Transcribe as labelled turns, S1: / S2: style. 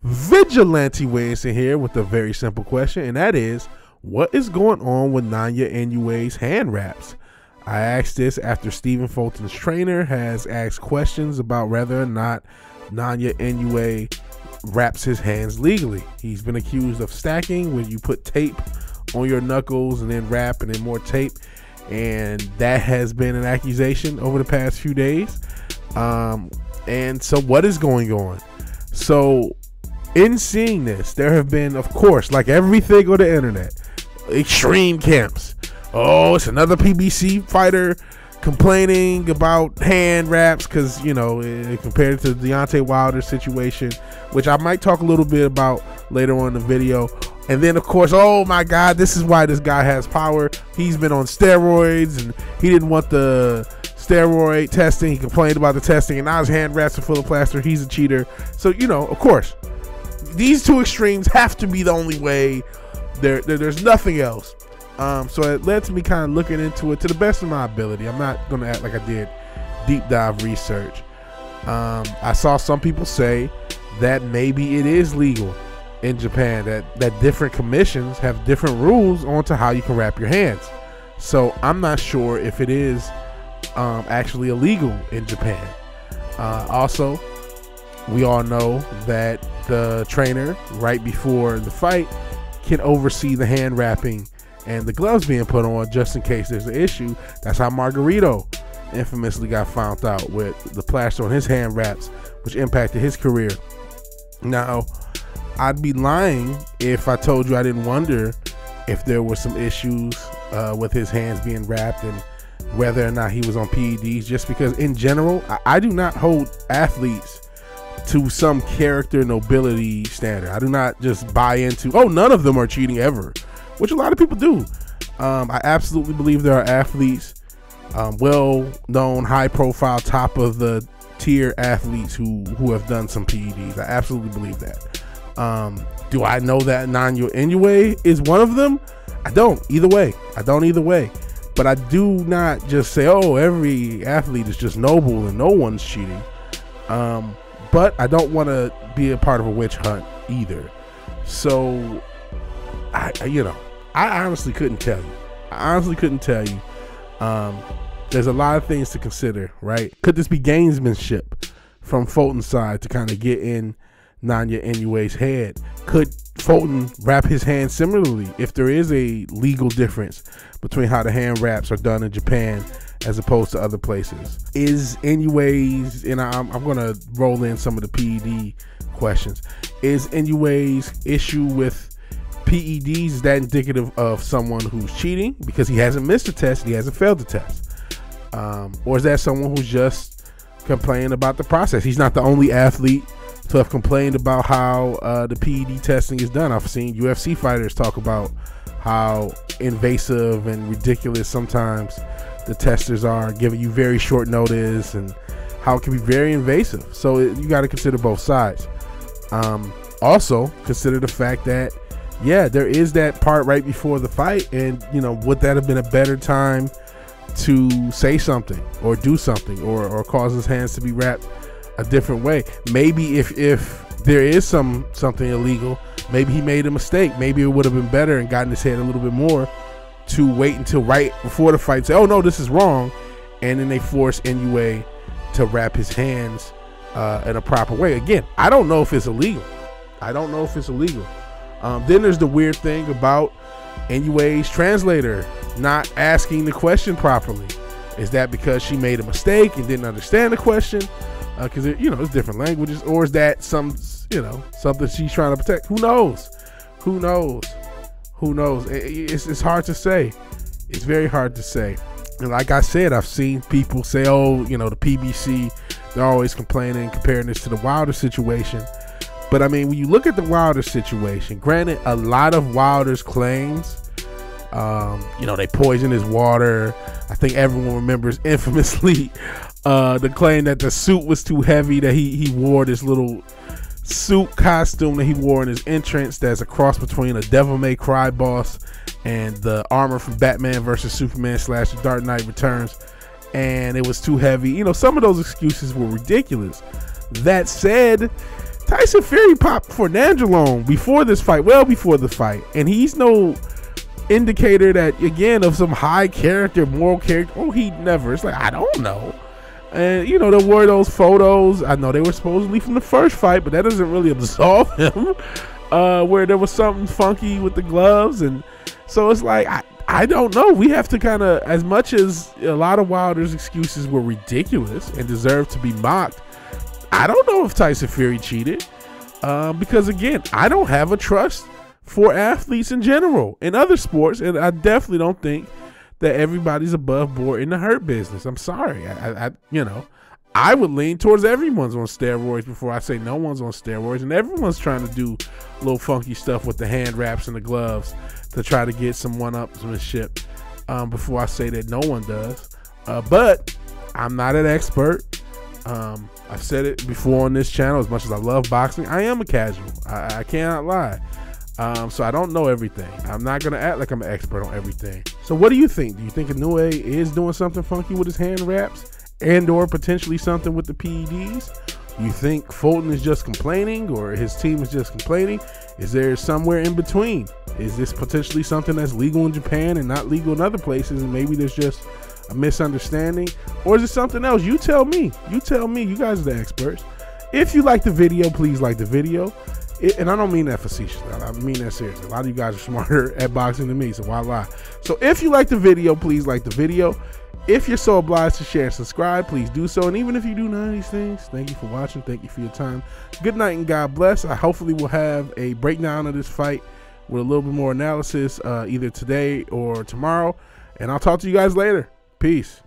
S1: VigilanteWilliamson here with a very simple question, and that is, what is going on with Naoya Inoue's hand wraps? I asked this after Stephen Fulton's trainer has asked questions about whether or not Naoya Inoue wraps his hands legally. He's been accused of stacking, where you put tape on your knuckles and then wrap and then more tape, and that has been an accusation over the past few days. And so what is going on? So in seeing this, there have been, of course, like everything on the internet, extreme camps. Oh, it's another PBC fighter complaining about hand wraps because, you know, compared to the Deontay Wilder situation, which I might talk a little bit about later on in the video. And then, of course, oh my God, this is why this guy has power. He's been on steroids and he didn't want the steroid testing. He complained about the testing and now his hand wraps are full of plaster. He's a cheater. So, you know, of course, these two extremes have to be the only way. There's nothing else. So it led to me kind of looking into it to the best of my ability. I'm not going to act like I did deep dive research. I saw some people say that maybe it is legal in Japan, that different commissions have different rules on to how you can wrap your hands. So I'm not sure if it is actually illegal in Japan. Also, we all know that the trainer right before the fight can oversee the hand wrapping and the gloves being put on just in case there's an issue. That's how Margarito infamously got found out with the plaster on his hand wraps, which impacted his career. Now, I'd be lying if I told you I didn't wonder if there were some issues with his hands being wrapped and whether or not he was on PEDs, just because in general, I do not hold athletes to some character nobility standard. I do not just buy into, oh, none of them are cheating ever, which a lot of people do. I absolutely believe there are athletes, well-known, high-profile, top of the tier athletes who have done some PEDs. I absolutely believe that. Do I know that Naoya Inoue is one of them? I don't. Either way, I don't either way. But I do not just say, oh, every athlete is just noble and no one's cheating. But I don't want to be a part of a witch hunt either. So, I honestly couldn't tell you. There's a lot of things to consider, right? Could this be gamesmanship from Fulton's side to kind of get in Naoya Inoue's head? Could Fulton wrap his hand similarly if there is a legal difference between how the hand wraps are done in Japan as opposed to other places? Is Inoue's, and I'm going to roll in some of the PED questions, is Inoue's issue with PEDs, is that indicative of someone who's cheating because he hasn't missed a test, he hasn't failed the test? Or is that someone who's just complaining about the process? He's not the only athlete to have complained about how the PED testing is done. I've seen UFC fighters talk about how invasive and ridiculous sometimes the testers are, giving you very short notice, and how it can be very invasive. So you got to consider both sides. Also consider the fact that, yeah, there is that part right before the fight, and you know, would that have been a better time to say something or do something or cause his hands to be wrapped a different way? Maybe if there is something illegal, maybe he made a mistake. Maybe it would have been better and gotten his head a little bit more to wait until right before the fight, say, oh no, this is wrong, and then they force Inoue to wrap his hands in a proper way. Again, I don't know if it's illegal. Then there's the weird thing about Inoue's translator not asking the question properly. Is that because she made a mistake and didn't understand the question? Because it's different languages, or is that something she's trying to protect? Who knows? It's hard to say. It's very hard to say. And like I said, I've seen people say, oh, the PBC, they're always complaining, comparing this to the Wilder situation. But I mean, when you look at the Wilder situation, granted, a lot of Wilder's claims, they poisoned his water. I think everyone remembers infamously the claim that the suit was too heavy, that he wore this little suit costume that he wore in his entrance that's a cross between a Devil May Cry boss and the armor from Batman versus Superman / The Dark Knight Returns, and it was too heavy. Some of those excuses were ridiculous. That said, Tyson Fury popped for Nandrolone before this fight, well before the fight, and he's no indicator that, again, of some high character, moral character. Oh, he never. It's like, I don't know. And, you know, there were those photos. I know they were supposedly from the first fight, but that doesn't really absolve him. Where there was something funky with the gloves. And so it's like, I don't know. We have to kind of, as much as a lot of Wilder's excuses were ridiculous and deserve to be mocked, I don't know if Tyson Fury cheated. Because, again, I don't have a trust for athletes in general in other sports. And I definitely don't think that everybody's above board in the hurt business. I'm sorry. You know, I would lean towards everyone's on steroids before I say no one's on steroids, and everyone's trying to do little funky stuff with the hand wraps and the gloves to try to get some one-upsmanship before I say that no one does. But I'm not an expert. I've said it before on this channel. As much as I love boxing, I am a casual. I cannot lie. So I don't know everything. I'm not going to act like I'm an expert on everything. So what do you think? Do you think Inoue is doing something funky with his hand wraps and or potentially something with the PEDs? You think Fulton is just complaining, or his team is just complaining? Is there somewhere in between? Is this potentially something that's legal in Japan and not legal in other places, and maybe there's just a misunderstanding? Or is it something else? You tell me. You tell me. You guys are the experts. If you like the video, please like the video. And I don't mean that facetiously. I mean that seriously. A lot of you guys are smarter at boxing than me, so why lie? So if you like the video, please like the video. If you're so obliged to share and subscribe, please do so. And even if you do none of these things, thank you for watching. Thank you for your time. Good night and God bless. I hopefully will have a breakdown of this fight with a little bit more analysis either today or tomorrow. And I'll talk to you guys later. Peace.